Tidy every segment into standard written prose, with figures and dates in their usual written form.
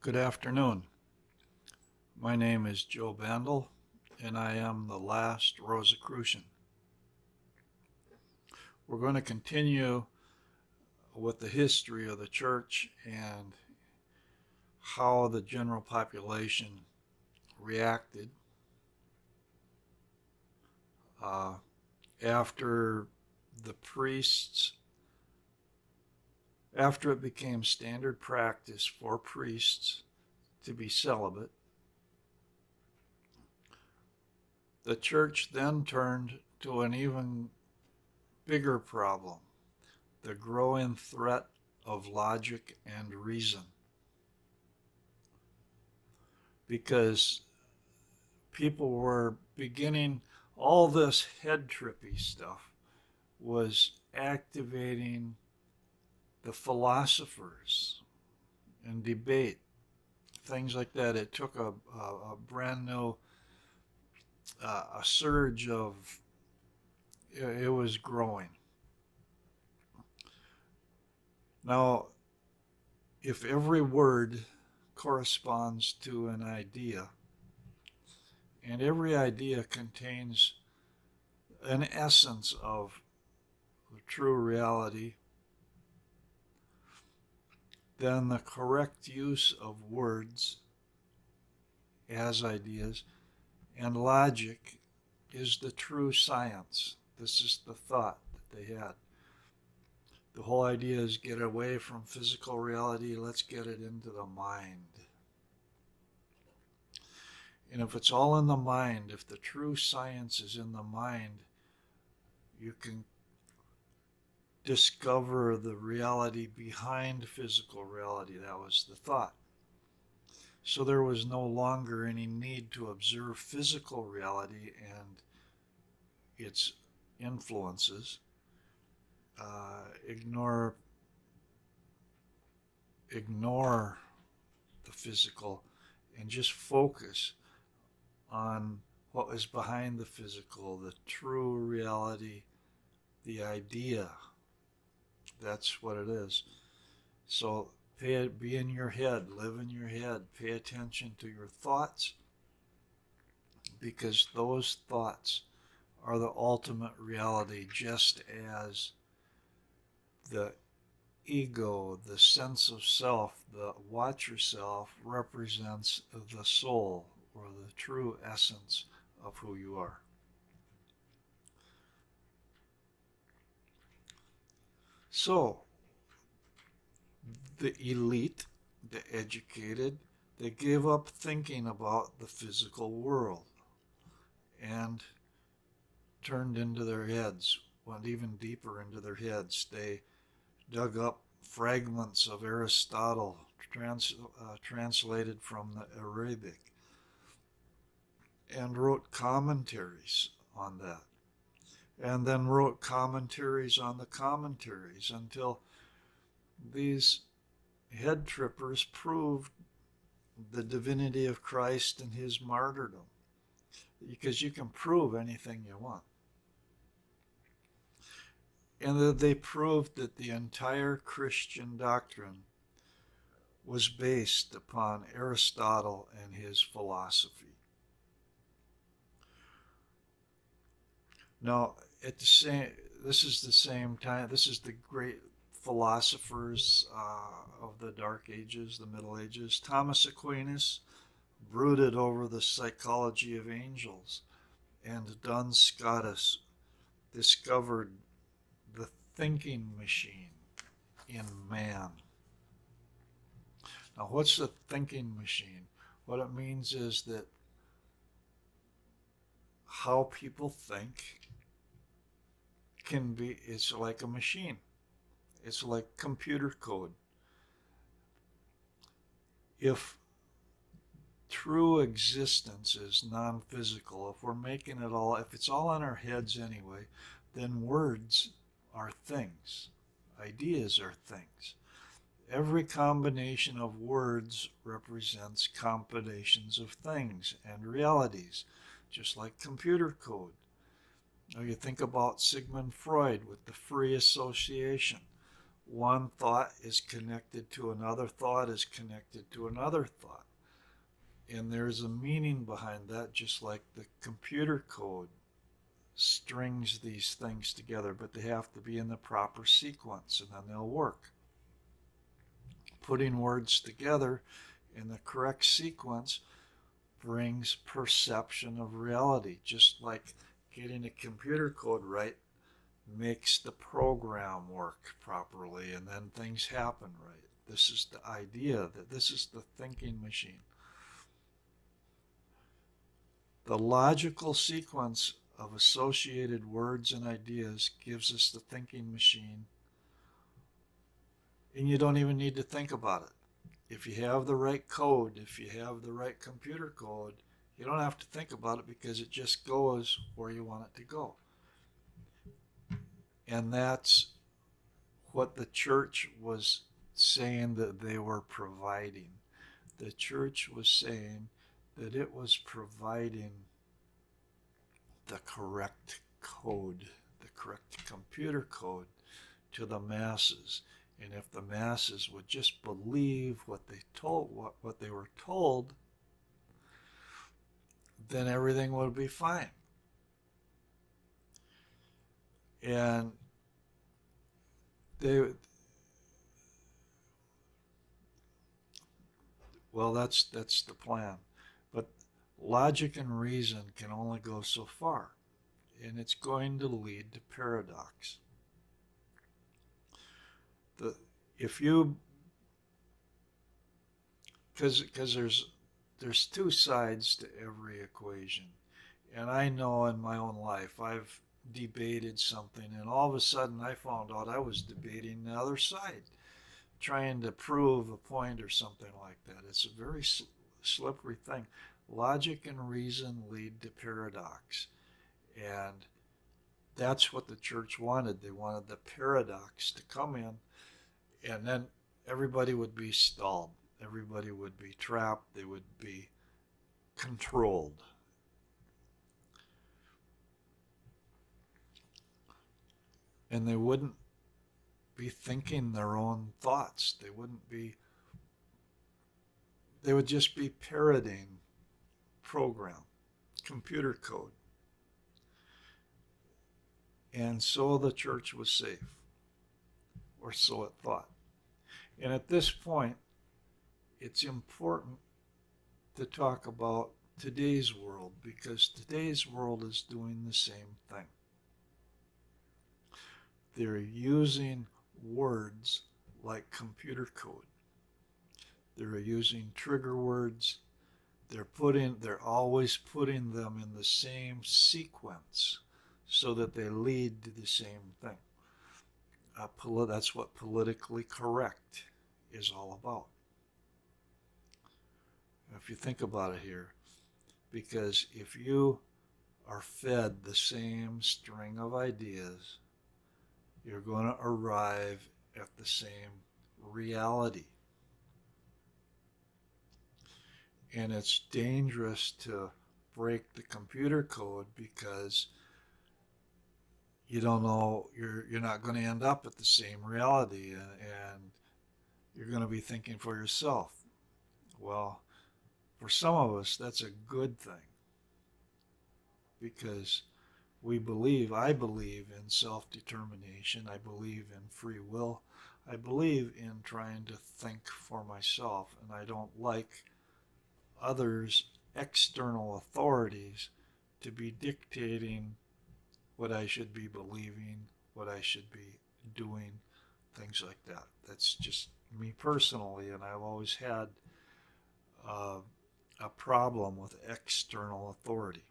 Good afternoon. My name is Joe Bandel, and I am the last Rosicrucian. We're going to continue with the history of the church and how the general population reacted uh, after the priests, after it became standard practice for priests to be celibate. The church then turned to an even bigger problem, the growing threat of logic and reason. Because people were beginning, all this head trippy stuff was activating the philosophers in debate, things like that. It took a brand new, a surge of, it was growing. Now, if every word corresponds to an idea, and every idea contains an essence of the true reality, then the correct use of words as ideas and logic is the true science. This is the thought that they had. The whole idea is get away from physical reality, let's get it into the mind. And if it's all in the mind, if the true science is in the mind, you can discover the reality behind physical reality. That was the thought. So there was no longer any need to observe physical reality and its influences. Ignore the physical and just focus on what was behind the physical, the true reality, the idea. That's what it is. So be in your head, live in your head, pay attention to your thoughts, because those thoughts are the ultimate reality, just as the ego, the sense of self, the watch yourself represents the soul or the true essence of who you are. So, the elite, the educated, they gave up thinking about the physical world and turned into their heads, went even deeper into their heads. They dug up fragments of Aristotle translated from the Arabic and wrote commentaries on that, and then wrote commentaries on the commentaries until these head trippers proved the divinity of Christ and his martyrdom, because you can prove anything you want. And that they proved that the entire Christian doctrine was based upon Aristotle and his philosophy. Now, this is the same time, this is the great philosophers of the Dark Ages, the Middle Ages. Thomas Aquinas brooded over the psychology of angels, and Duns Scotus discovered the thinking machine in man. Now, what's the thinking machine? What it means is that how people think it's like a machine. It's like computer code. If true existence is non-physical, if we're making it all, if it's all in our heads anyway, then words are things. Ideas are things. Every combination of words represents combinations of things and realities, just like computer code. Now you think about Sigmund Freud with the free association. one thought is connected to another thought is connected to another thought. And there's a meaning behind that, just like the computer code strings these things together, but they have to be in the proper sequence and then they'll work. Putting words together in the correct sequence brings perception of reality, just like getting a computer code right makes the program work properly and then things happen right. This is the idea that this is the thinking machine. The logical sequence of associated words and ideas gives us the thinking machine, and you don't even need to think about it. If you have the right code, if you have the right computer code, you don't have to think about it because it just goes where you want it to go. And that's what the church was saying that they were providing. The church was saying that it was providing the correct code, the correct computer code to the masses. And if the masses would just believe what they were told, then everything would be fine. And they, well, that's the plan. But logic and reason can only go so far, and it's going to lead to paradox. If you, because there's two sides to every equation, and I know in my own life I've debated something, and all of a sudden I found out I was debating the other side, trying to prove a point or something like that. It's a very slippery thing. Logic and reason lead to paradox, and that's what the church wanted. They wanted the paradox to come in, and then everybody would be stalled. Everybody would be trapped. They would be controlled. And they wouldn't be thinking their own thoughts. They would just be parroting program, computer code. And so the church was safe, or so it thought. And at this point, it's important to talk about today's world, because today's world is doing the same thing. They're using words like computer code. They're using trigger words. They're always putting them in the same sequence so that they lead to the same thing. That's what politically correct is all about. If you think about it here, because if you are fed the same string of ideas, you're going to arrive at the same reality. And it's dangerous to break the computer code, because you don't know, you're not going to end up at the same reality, and you're going to be thinking for yourself. Well, for some of us, that's a good thing, because I believe in self-determination. I believe in free will. I believe in trying to think for myself, and I don't like others, external authorities, to be dictating what I should be believing, what I should be doing, things like that. That's just me personally, and I've always had a problem with external authority.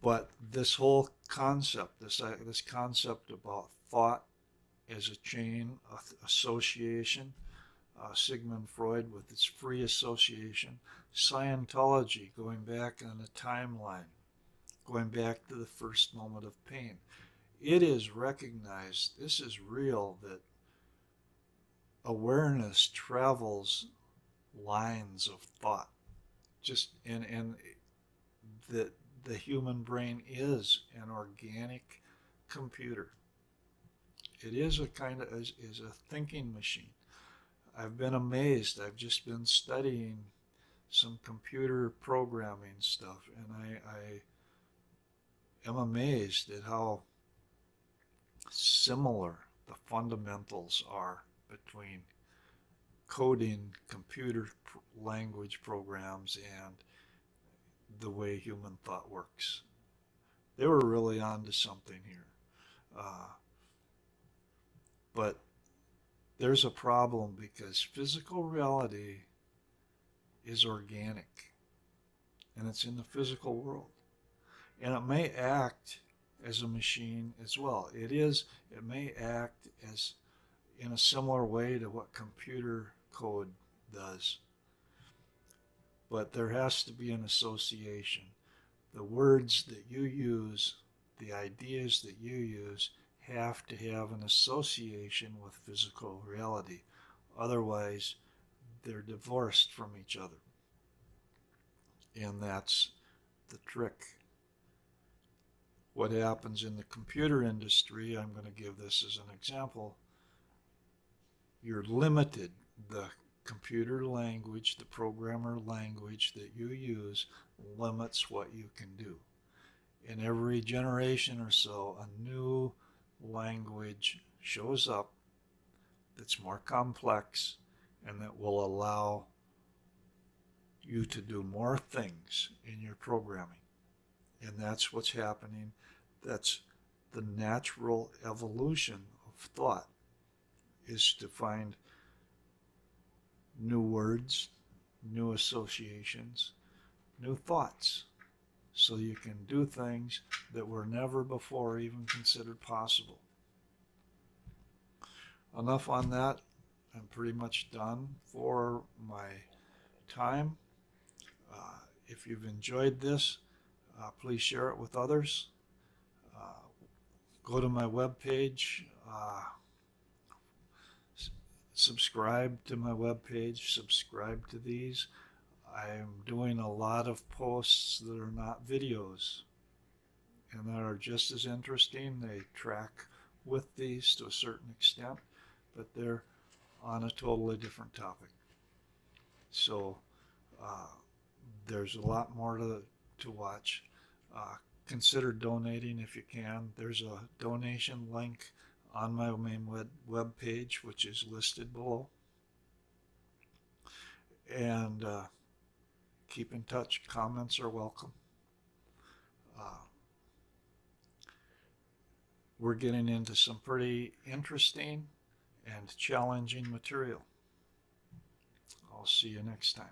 But this whole concept, this concept about thought as a chain of association, Sigmund Freud with its free association, Scientology going back on the timeline, going back to the first moment of pain. It is recognized, this is real, that awareness travels lines of thought. And that the human brain is an organic computer. it is a kind of is a thinking machine. I've been amazed. I've just been studying some computer programming stuff, and I am amazed at how similar the fundamentals are between coding computer language programs and the way human thought works. They were really onto something here. Uh, but there's a problem because physical reality is organic and it's in the physical world. And it may act as a machine as well. It may act as in a similar way to what computer code does. But there has to be an association. The words that you use, the ideas that you use, have to have an association with physical reality. Otherwise, they're divorced from each other. And that's the trick. What happens in the computer industry, I'm going to give this as an example, you're limited. The computer language, the programmer language that you use limits what you can do. In every generation or so, a new language shows up that's more complex and that will allow you to do more things in your programming. And that's what's happening. That's the natural evolution of thought, is to find new words, new associations, new thoughts, so you can do things that were never before even considered possible. Enough on that. I'm pretty much done for my time. If you've enjoyed this, please share it with others. Go to my webpage, subscribe to my webpage, subscribe to these. I am doing a lot of posts that are not videos and that are just as interesting. They track with these to a certain extent, but they're on a totally different topic. So there's a lot more to watch. Consider donating if you can. There's a donation link on my main web page, which is listed below. And keep in touch. Comments are welcome. We're getting into some pretty interesting and challenging material. I'll see you next time.